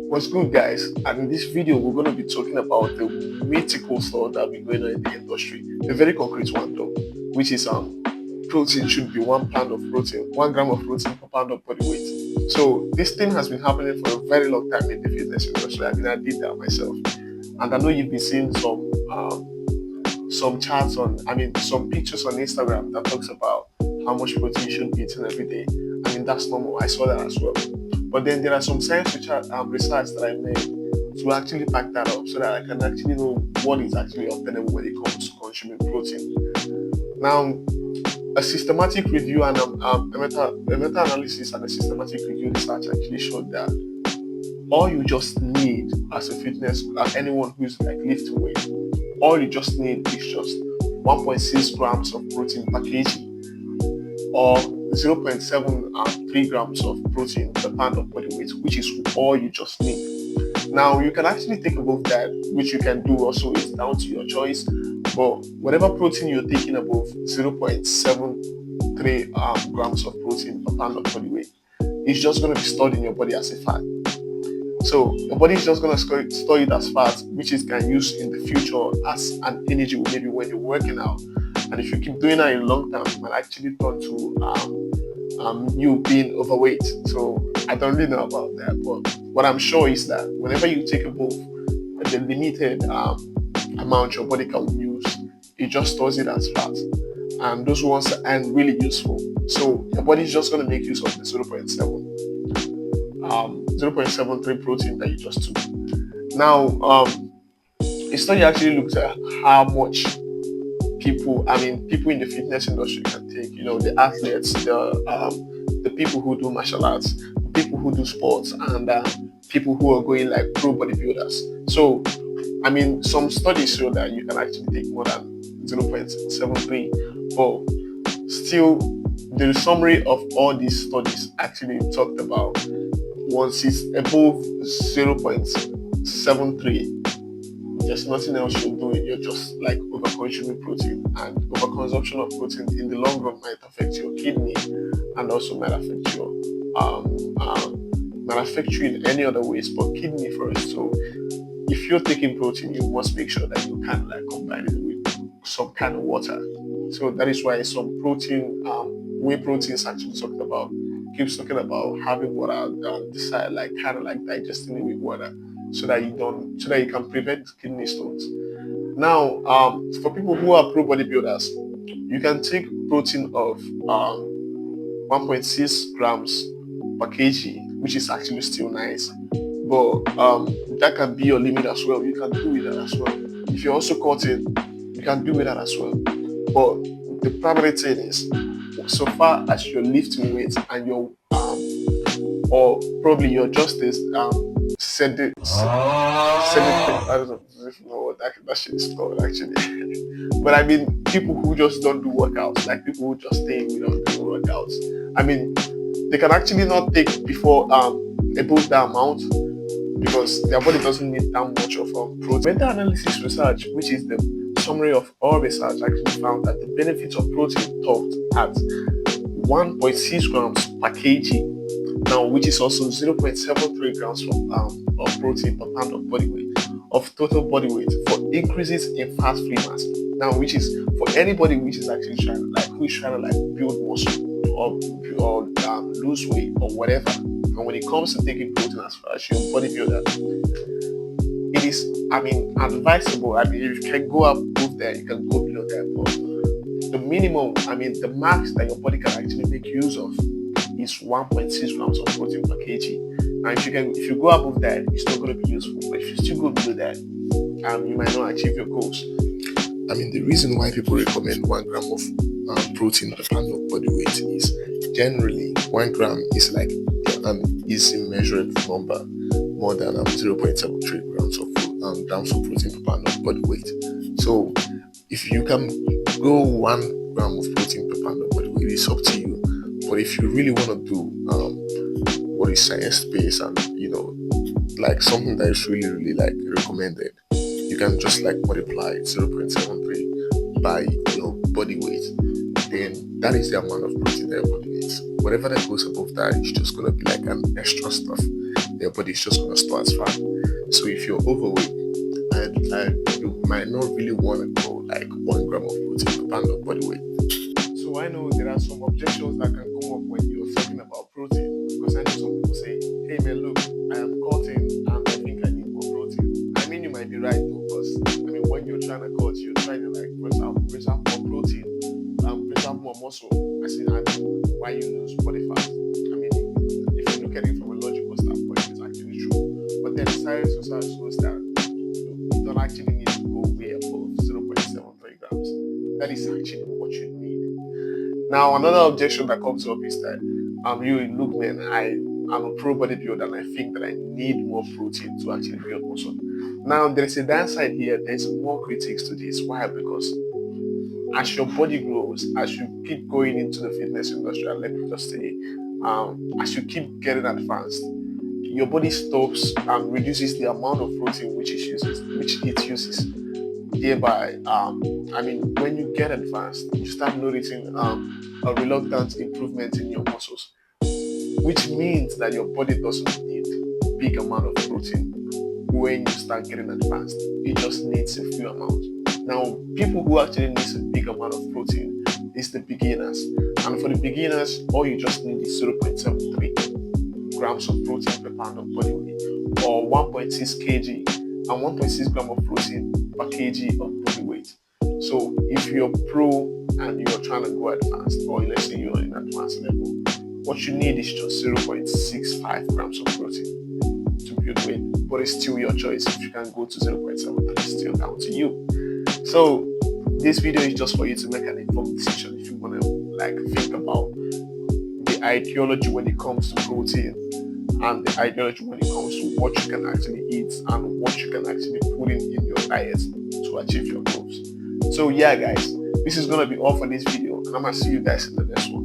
What's good, guys? And in this video, we're going to be talking about the mythical stuff that been going on in the industry. A very concrete one, though, which is protein should be 1 pound of protein, 1 gram of protein per pound of body weight. So this thing has been happening for a very long time in the fitness industry. I mean, I did that myself, and I know you've been seeing some charts some pictures on Instagram that talks about how much protein you should be eating every day. I mean, that's normal. I saw that as well. But then there are some science research that I made to actually back that up so that I can actually know what is actually obtainable when it comes to consuming protein. Now, a systematic review and a meta-analysis and a systematic review research actually showed that all you just need as a fitness, anyone who's like lifting weight, all you just need is just 1.6 grams of protein per kg or 0.73 grams of protein per pound of body weight, which is all you just need. Now, you can actually take above that, which you can do also, is down to your choice. But whatever protein you're taking above 0.73 grams of protein per pound of body weight, it's just going to be stored in your body as a fat. So your body is just going to store it as fat, which it can use in the future as an energy, maybe when you're working out. And if you keep doing that in long term, it might actually turn to you being overweight. So I don't really know about that, but what I'm sure is that whenever you take above the limited amount your body can use, it just stores it as fat, and those ones are really useful. So your body is just going to make use of the 0.73 protein that you just took. Now, a study actually looked at how much people in the fitness industry can take. You know, the athletes, the people who do martial arts, people who do sports, and people who are going like pro bodybuilders. So, I mean, some studies show that you can actually take more than 0.73, but still, the summary of all these studies actually talked about once it's above 0.73, there's nothing else you're doing. You're just like over-consuming protein, and overconsumption of protein in the long run might affect your kidney and also might affect you in any other ways, but kidney first. So if you're taking protein, you must make sure that you can like combine it with some kind of water. So that is why some protein, whey protein is actually keeps talking about having water, decide like kind of like digesting it with water, so that you can prevent kidney stones. Now, for people who are pro bodybuilders, you can take protein of 1.6 grams per kg, which is actually still nice, but that can be your limit as well. You can do with that as well. If you're also cutting, you can do with that as well. But the primary thing is, so far as you're lifting weights and you're or probably you're just as sedentary. I don't know what that shit is called actually. But I mean, people who just don't do workouts, like people who just stay without doing workouts. I mean, they can actually not take before above that amount, because their body doesn't need that much of protein. Meta-analysis research, which is the summary of all research, actually found that the benefits of protein topped at 1.6 grams per kg, now which is also 0.73 grams of protein per pound of body weight, of total body weight, for increases in fat-free mass. Now, which is for anybody which is actually trying to build muscle or lose weight or whatever. And when it comes to taking protein as far as your bodybuilder, it is, advisable. If you can go above there, you can go below there. But the minimum, the max that your body can actually make use of is 1.6 grams of protein per kg. Now, if you go above that, it's not going to be useful. But if you still go below that, you might not achieve your goals. The reason why people recommend 1 gram of protein per pound of body weight is generally 1 gram is like an easy measured number, more than 0.73 grams of protein per pound of body weight. So if you can go 1 gram of protein per pound of body weight, it's up to you. But if you really want to do what is science-based and like something that is really, really like recommended, you can just like multiply 0.73 by your body weight. Then that is the amount of protein that your body needs. Whatever that goes above that is just gonna be like an extra stuff. your body is just gonna store as fat. So if you're overweight, you might not really want to go like 1 gram of protein per pound of body weight. So I know there are some objections that can come up when you're talking about protein, because I know some people say, "Hey man, look, I am cutting and I think I need more protein." I mean, you might be right though, because I mean, when you're trying to cut, you're trying to like preserve more protein, preserve more muscle. I say, and why you lose body fat. I mean, if you look at it from a logical standpoint, it's actually true. But then science also shows that you don't actually need to go way above 0.73 grams. That is actually what you need. Now, another objection that comes up is that you look, man, I'm a pro bodybuilder and I think that I need more protein to actually build muscle. Now, there's a downside here. There's more critics to this. Why? Because as your body grows, as you keep going into the fitness industry, and let me just say, as you keep getting advanced, your body stops and reduces the amount of protein which it uses. Thereby, I mean, when you get advanced, you start noticing a reluctant improvement in your muscles, which means that your body doesn't need big amount of protein when you start getting advanced. It just needs a few amounts. Now, people who actually need a big amount of protein is the beginners. And for the beginners, all you just need is 0.73 grams of protein per pound of body weight, or 1.6 kg and 1.6 gram of protein per kg of body weight. So if you're pro and you're trying to go advanced, or let's say you're in advanced level, what you need is just 0.65 grams of protein to build weight. But it's still your choice. If you can go to 0.73, it's still down to you. So this video is just for you to make an informed decision if you want to like think about the ideology when it comes to protein, and the ideology when it comes to what you can actually eat and what you can actually put in your diet to achieve your goals. So yeah guys, this is going to be all for this video, and I'm going to see you guys in the next one.